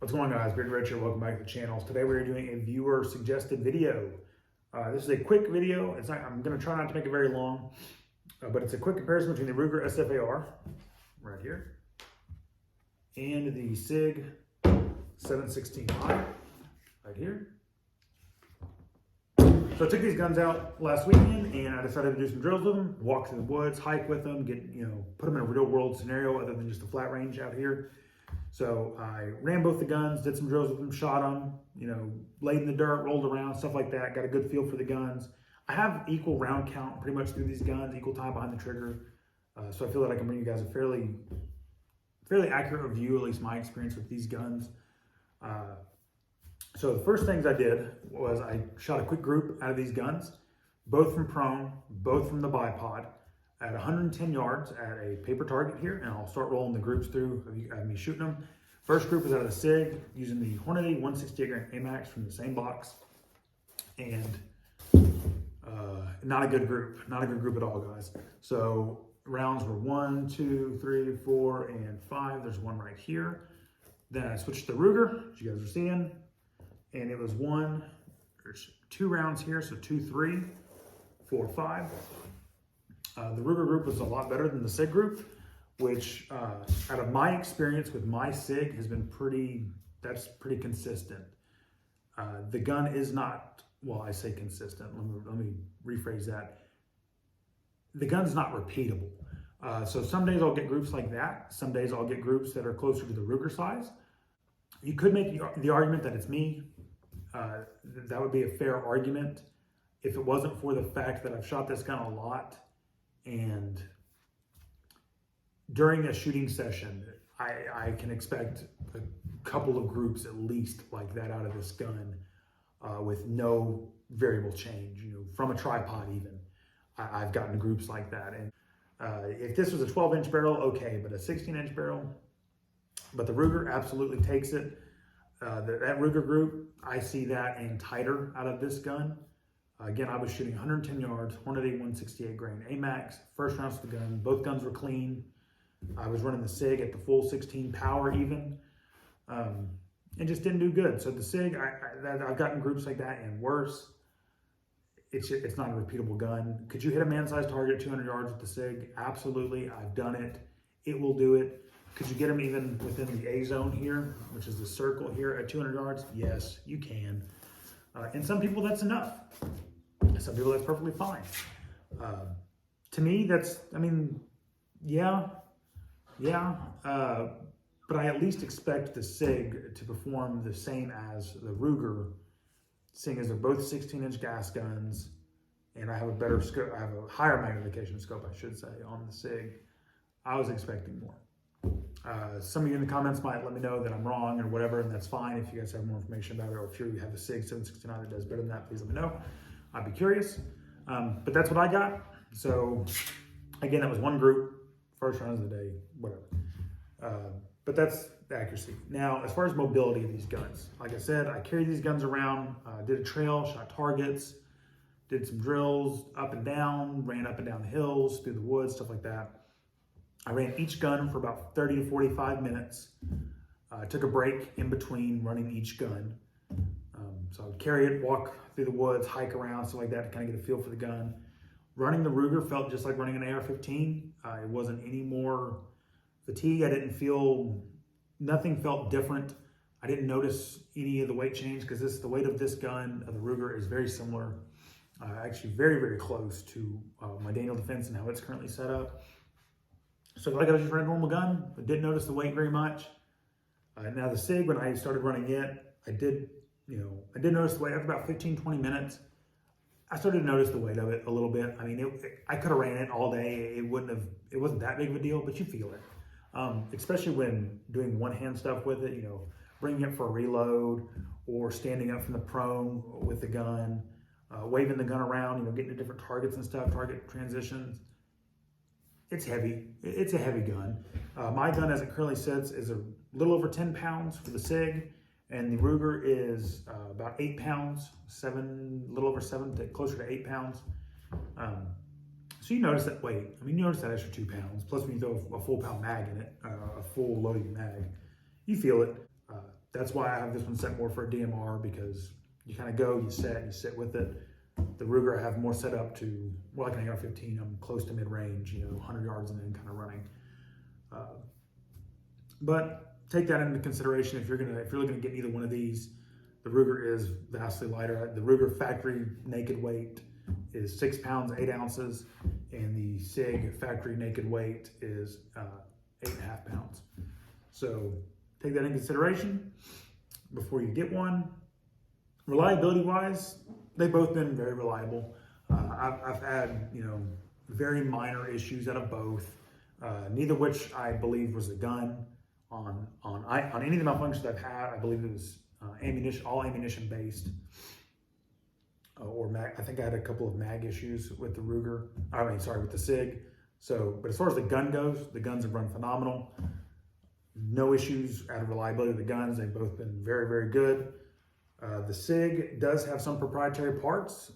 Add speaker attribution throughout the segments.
Speaker 1: What's going on, guys? Beard Rich here. Welcome back to the channel. Today we're doing a viewer suggested video. This is a quick video. I'm going to try not to make it very long, but it's a quick comparison between the Ruger SFAR right here and the SIG 716i right here. So I took these guns out last weekend and I decided to do some drills with them, walk through the woods, hike with them, put them in a real world scenario other than just a flat range out here. So I ran both the guns, did some drills with them, shot them, laid in the dirt, rolled around, stuff like that. Got a good feel for the guns. I have equal round count pretty much through these guns, equal time behind the trigger. So I feel that I can bring you guys a fairly accurate review, at least my experience with these guns. So the first things I did was I shot a quick group out of these guns, both from prone, both from the bipod, at 110 yards at a paper target here, and I'll start rolling the groups through of me shooting them. First group was out of the SIG using the Hornady 168 grain AMAX from the same box, and not a good group at all, guys. So rounds were 1, 2, 3, 4, and 5. There's one right here. Then I switched to the Ruger, as you guys are seeing, and it was there's 2 rounds here, so 2, 3, 4, 5. The Ruger group was a lot better than the SIG group, which out of my experience with my SIG has been pretty consistent. The gun is not, well, I say consistent, let me rephrase that. The gun's not repeatable. So some days I'll get groups like that. Some days I'll get groups that are closer to the Ruger size. You could make the argument that it's me. That would be a fair argument if it wasn't for the fact that I've shot this gun a lot. And during a shooting session, I can expect a couple of groups at least like that out of this gun with no variable change, from a tripod even. I've gotten groups like that. And if this was a 12-inch barrel, okay, but a 16-inch barrel, but the Ruger absolutely takes it. That Ruger group, I see that and tighter out of this gun. Again, I was shooting 110 yards, Hornady 168 grain AMAX, first rounds of the gun. Both guns were clean. I was running the SIG at the full 16 power even, and just didn't do good. So the SIG, I've gotten groups like that and worse. It's not a repeatable gun. Could you hit a man-sized target at 200 yards with the SIG? Absolutely, I've done it. It will do it. Could you get them even within the A zone here, which is the circle here at 200 yards? Yes, you can. And some people, that's enough. Some people, that's perfectly fine. To me, but I at least expect the SIG to perform the same as the Ruger, seeing as they're both 16-inch gas guns, and I have a better scope, I have a higher magnification scope, I should say, on the SIG. I was expecting more. Some of you in the comments might let me know that I'm wrong or whatever, and that's fine. If you guys have more information about it, or if you have a SIG 769 that does better than that, please let me know. I'd be curious. But that's what I got. So again, that was one group, first rounds of the day, whatever. But that's the accuracy. Now, as far as mobility of these guns, like I said, I carried these guns around, did a trail, shot targets, did some drills up and down, ran up and down the hills, through the woods, stuff like that. I ran each gun for about 30 to 45 minutes. I took a break in between running each gun. So I would carry it, walk through the woods, hike around, stuff like that, to kind of get a feel for the gun. Running the Ruger felt just like running an AR-15. It wasn't any more fatigue. Nothing felt different. I didn't notice any of the weight change because the weight of this gun, of the Ruger, is very similar, actually very, very close to my Daniel Defense and how it's currently set up. So like I was just running a normal gun, but didn't notice the weight very much. Now the SIG, when I started running it, I did notice the weight after about 15, 20 minutes. I started to notice the weight of it a little bit. I mean, I could have ran it all day. It wasn't that big of a deal, but you feel it. Especially when doing one-hand stuff with it, bringing it for a reload or standing up from the prone with the gun, waving the gun around, getting to different targets and stuff, target transitions. It's heavy. It's a heavy gun. My gun, as it currently sits, is a little over 10 pounds for the SIG, and the Ruger is about 8 pounds, a little over 7, closer to 8 pounds. So you notice that weight. I mean, you notice that extra 2 pounds. Plus, when you throw a full pound mag in it, a full loading mag, you feel it. That's why I have this one set more for a DMR, because you kind of go, you sit with it. The Ruger I have more set up to, well, like an AR-15, I'm close to mid-range, 100 yards and then kind of running. But take that into consideration if you're looking to get either one of these. The Ruger is vastly lighter. The Ruger factory naked weight is 6 pounds 8 ounces, and the SIG factory naked weight is 8.5 pounds. So take that into consideration before you get one. Reliability wise, they've both been very reliable. I've had very minor issues out of both, neither which I believe was the gun. On any of the malfunctions I've had, I believe it was all ammunition based, or mag. I think I had a couple of mag issues with the Ruger. With the SIG. So, but as far as the gun goes, the guns have run phenomenal. No issues out of reliability of the guns. They've both been very, very good. The SIG does have some proprietary parts.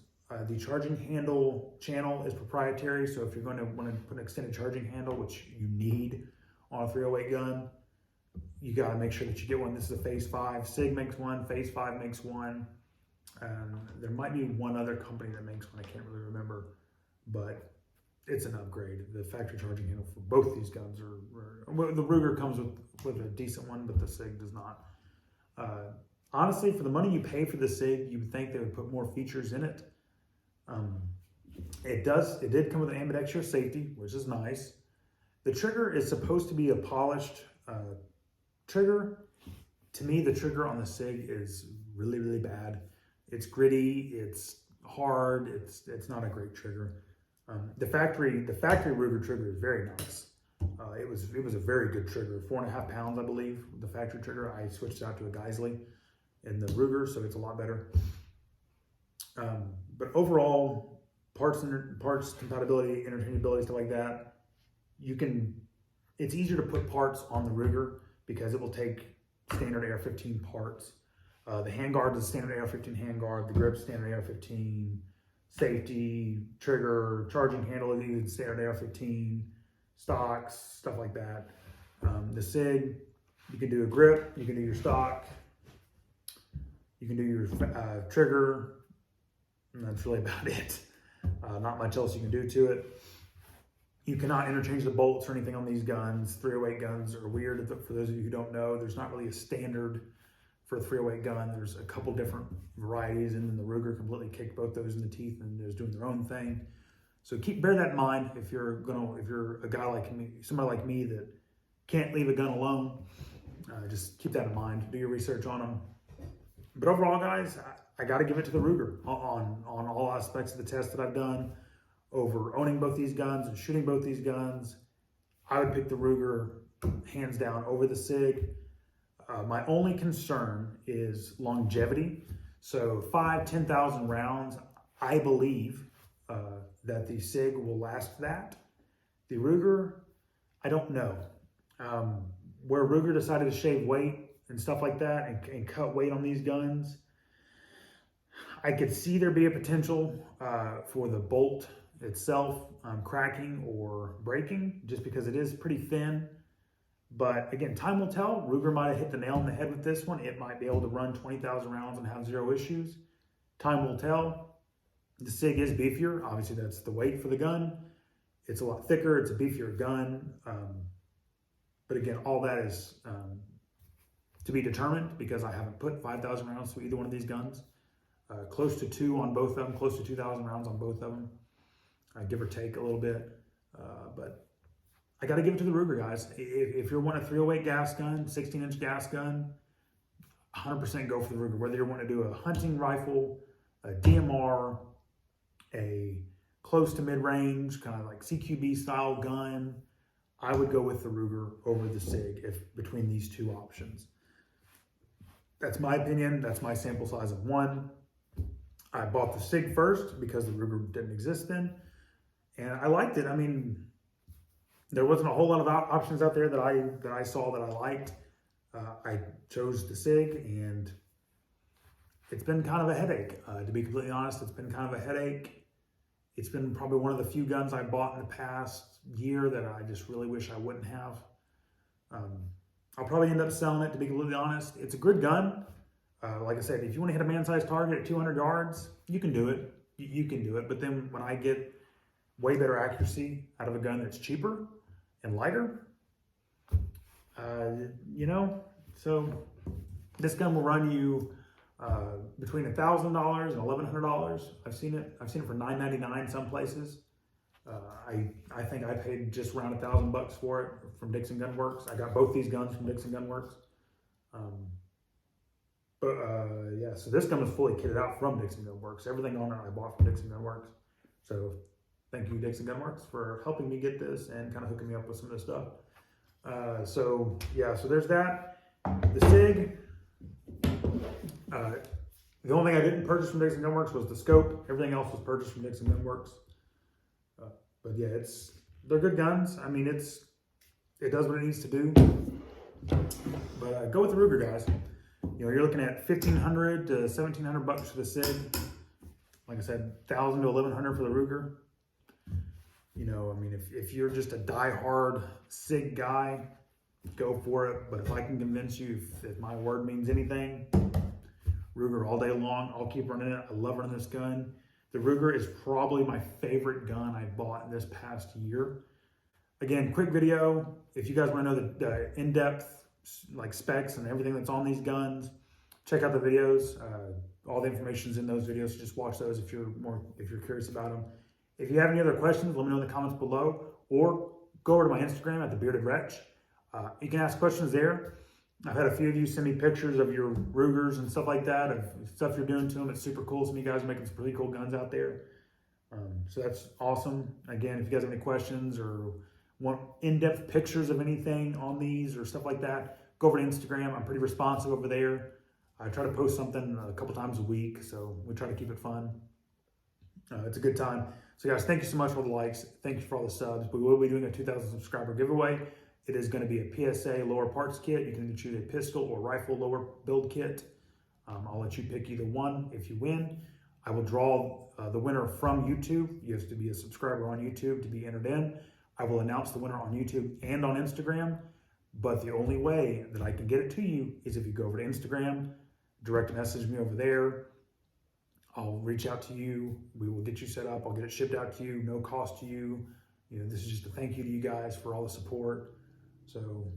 Speaker 1: The charging handle channel is proprietary, so if you're going to want to put an extended charging handle, which you need on a 308 gun, you got to make sure that you get one. This is a Phase 5. SIG makes one. Phase 5 makes one. There might be one other company that makes one. I can't really remember, but it's an upgrade. The factory charging handle for both these guns well, the Ruger comes with a decent one, but the SIG does not. Honestly, for the money you pay for the SIG, you would think they would put more features in it. It did come with an ambidextrous safety, which is nice. The trigger is supposed to be a polished trigger. To me, the trigger on the SIG is really, really bad. It's gritty, it's hard, it's not a great trigger. The factory Ruger trigger is very nice. It was a very good trigger, 4.5 pounds, I believe, the factory trigger. I switched out to a Geisley in the Ruger, so it's a lot better. But overall, parts compatibility, interchangeability, stuff like that, it's easier to put parts on the Ruger because it will take standard AR-15 parts. The handguard is standard AR-15 handguard, the grip standard AR-15, safety, trigger, charging handle is even standard AR-15, stocks, stuff like that. The SIG, you can do a grip, you can do your stock, you can do your trigger, and that's really about it. Not much else you can do to it. You cannot interchange the bolts or anything on these guns. 308 guns are weird. For those of you who don't know, there's not really a standard for a 308 gun. There's a couple different varieties, and then the Ruger completely kicked both those in the teeth and is doing their own thing. So bear that in mind if you're a guy like me, somebody like me that can't leave a gun alone. Just keep that in mind. Do your research on them. But overall, guys, I got to give it to the Ruger on all aspects of the test that I've done over owning both these guns and shooting both these guns. I would pick the Ruger hands down over the SIG. My only concern is longevity. So 10,000 rounds, I believe that the SIG will last that. The Ruger, I don't know. Where Ruger decided to shave weight and stuff like that and cut weight on these guns, I could see there be a potential for the bolt itself cracking or breaking, just because it is pretty thin. But again, time will tell. Ruger might have hit the nail on the head with this one. It might be able to run 20,000 rounds and have zero issues. Time will tell. The SIG is beefier. Obviously, that's the weight for the gun. It's a lot thicker. It's a beefier gun. But again, all that is to be determined, because I haven't put 5,000 rounds to either one of these guns. Close to 2 on both of them, close to 2,000 rounds on both of them, give or take a little bit. But I got to give it to the Ruger, guys. If you're wanting a 308 gas gun, 16-inch gas gun, 100% go for the Ruger. Whether you're wanting to do a hunting rifle, a DMR, a close to mid-range, kind of like CQB style gun, I would go with the Ruger over the SIG between these two options. That's my opinion. That's my sample size of 1. I bought the SIG first because the Ruger didn't exist then, and I liked it. I mean, there wasn't a whole lot of options out there that I saw that I liked. I chose the SIG, and it's been kind of a headache. To be completely honest, it's been kind of a headache. It's been probably one of the few guns I bought in the past year that I just really wish I wouldn't have. I'll probably end up selling it, to be completely honest. It's a good gun. Like I said, if you want to hit a man-sized target at 200 yards, you can do it. You can do it. But then when I get way better accuracy out of a gun that's cheaper and lighter, so this gun will run you between $1,000 and $1,100. I've seen it for $9.99 some places. I think I paid just around $1,000 for it from Dixon Gun Works. I got both these guns from Dixon Gun Works. Yeah, so this gun was fully kitted out from Dixon Gun Works. Everything on it I bought from Dixon Gun Works. So thank you, Dixon Gun Works, for helping me get this and kind of hooking me up with some of this stuff. So there's that. The SIG. The only thing I didn't purchase from Dixon Gun Works was the scope. Everything else was purchased from Dixon Gun Works. But yeah, they're good guns. I mean, it does what it needs to do. But go with the Ruger, guys. You're looking at $1,500 to $1,700 for the SIG. Like I said, $1,000 to $1,100 for the Ruger. I mean, if you're just a die-hard SIG guy, go for it. But if I can convince you, if my word means anything, Ruger all day long. I'll keep running it. I love running this gun. The Ruger is probably my favorite gun I bought this past year. Again, quick video. If you guys want to know the in-depth specs and everything that's on these guns, check out the videos. All the information's in those videos, so just watch those if you're curious about them. If you have any other questions, let me know in the comments below, or go over to my Instagram at @thebeardedwretch. You can ask questions there. I've had a few of you send me pictures of your Rugers and stuff like that, of stuff you're doing to them. It's super cool. Some of you guys are making some pretty cool guns out there. So that's awesome. Again, if you guys have any questions or want in-depth pictures of anything on these or stuff like that, go over to Instagram. I'm pretty responsive over there. I try to post something a couple times a week, so we try to keep it fun. It's a good time. So guys, thank you so much for the likes. Thank you for all the subs. We will be doing a 2,000 subscriber giveaway. It is going to be a PSA lower parts kit. You can either choose a pistol or rifle lower build kit. I'll let you pick either one. If you win, I will draw the winner from YouTube. You have to be a subscriber on YouTube to be entered in. I will announce the winner on YouTube and on Instagram. But the only way that I can get it to you is if you go over to Instagram, direct message me over there. I'll reach out to you. We will get you set up. I'll get it shipped out to you, no cost to you. This is just a thank you to you guys for all the support. So,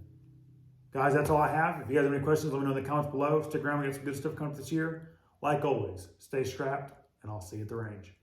Speaker 1: guys, that's all I have. If you guys have any questions, let me know in the comments below. Stick around. We got some good stuff coming up this year. Like always, stay strapped, and I'll see you at the range.